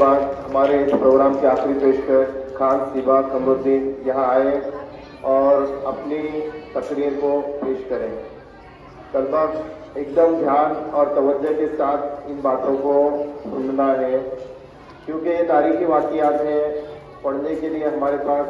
बाद हमारे इस प्रोग्राम के आखिरी पेशकर खान सिबा कमरुद्दीन यहाँ आए और अपनी तकरीर को पेश करें। तलबा एकदम ध्यान और तवज्जो के साथ इन बातों को सुनना है, क्योंकि ये तारीखी वाक़ियात हैं। पढ़ने के लिए हमारे पास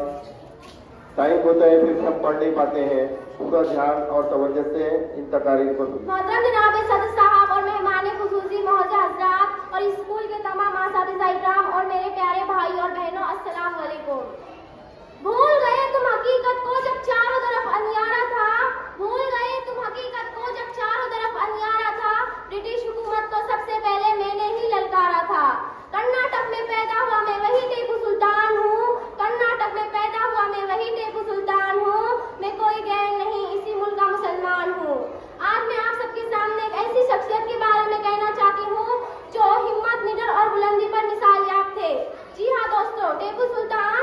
टाइम होता है, फिर हम पढ़ नहीं पाते हैं। पूरा ध्यान और तवज्जो से इन तकारीर को सुनें। मोहतरम जनाब सदर साहब और मेहमान खुसूसी मौजूद हज़रात और स्कूल के तमाम असातिज़ा इकराम और मेरे प्यारे भाई और बहनों, अस्सलाम वालेकुम। भूल गए तुम हकीकत को जब चारों तरफ अंधियारा था, भूल गए तुम हकीकत को जब चारों तरफ अंधियारा था। ब्रिटिश हुकूमत को सबसे पहले मैंने ही ललकारा था। कर्नाटक में पैदा हुआ मैं वही टीपू सुल्तान हूँ, कर्नाटक में पैदा हुआ मैं वही टीपू सुल्तान हूँ। मैं कोई गैर नहीं, इसी मुल्क का मुसलमान हूँ। आज मैं आप सबके सामने एक ऐसी शख्सियत के बारे में कहना चाहती हूँ जो हिम्मत, निडर और बुलंदी पर मिसाल याब थे। जी हाँ दोस्तों, टीपू सुल्तान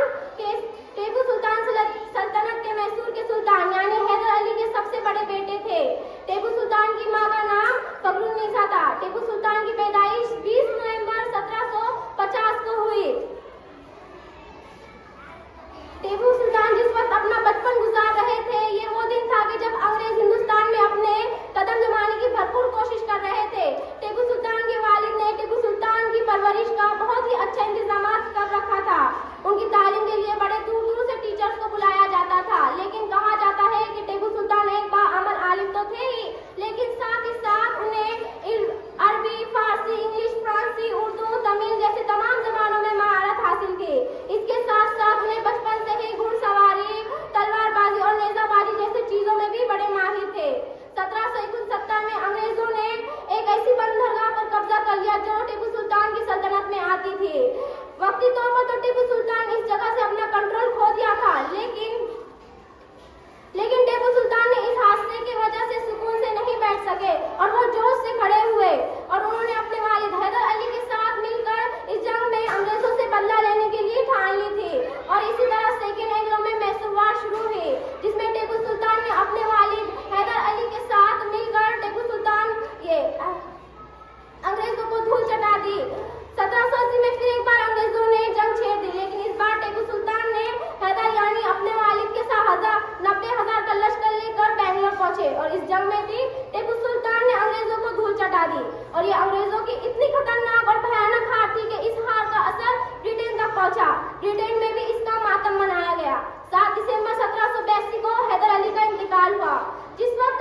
सल्तनत के मैसूर के सुल्तान यानी हैदर अली के सबसे बड़े बेटे थे। टीपू सुल्तान की मां का नाम फखरुन्निसा था। टीपू सुल्तान की पैदाइश 20 नवंबर 1750 को हुई। टीपू सुल्तान जिस वक्त अपना बचपन गुजार रहे थे, ये वो दिन था कि जब अंग्रेज हिंदुस्तान में अपने कदम जमाने की भरपूर कोशिश कर रहे थे। टीपू सुल्तान के वालिद ने टीपू सुल्तान की परवरिश का बहुत ही अच्छा इंतजाम कर रखा था। उनकी तालीम के लिए बड़े दूर दूर से टीचर्स को बुलाया जाता था। लेकिन कहा जाता है कि टीपू सुल्तान एक बाअमल आलिम तो थे ही, लेकिन साथ ही साथ उन्हें अरबी, फारसी, इंग्लिश, फ्रांसी, उर्दू, तमिल जैसे तमाम जबानों में महारत हासिल थी। इसके साथ साथ उन्हें बचपन से ही घुड़सवारी, तलवारबाजी और नेजाबाजी जैसे चीजों में भी बड़े माहिर थे। 1769 में अंग्रेजों ने एक ऐसी बंदरगाह पर कब्जा कर लिया जो टीपू सुल्तान की सल्तनत में आती थी। वक्ती तौर पर तो टीपू सुल्तान इस जगह से अपना कंट्रोल खो दिया था, लेकिन टीपू सुल्तान ने इस हादसे की वजह से सुकून से नहीं बैठ सके और वो जोश से खड़े हुए और उन्होंने अपने वालिद हैदर अली के साथ मिलकर इस जंग में अंग्रेजों से बदला लेने के लिए ठान ली थी। और इसी तरह सेकेंड एंग्लो में मैसूर वार शुरू हुई, जिसमें टीपू सुल्तान ने अपने वालिद हैदर अली के साथ मिलकर टीपू सुल्तान अंग्रेजों को धूल चटा दी। 1780 में फिर एक बार अंग्रेजों ने जंग छेड़ दी, लेकिन इस बार टीपू सुल्तान ने हैदर यानी अपने वालिद के साथ 90,000 का लश्कर लेकर बैंगलोर पहुंचे और इस जंग में भी टीपू सुल्तान ने अंग्रेजों को धूल चटा दी। और ये अंग्रेजों की इतनी खतरनाक और भयानक हार थी कि इस हार का असर ब्रिटेन तक पहुंचा। ब्रिटेन में भी इसका मातम मनाया गया। 7 दिसंबर 1782 को हैदर अली का इंतकाल हुआ। जिस वक्त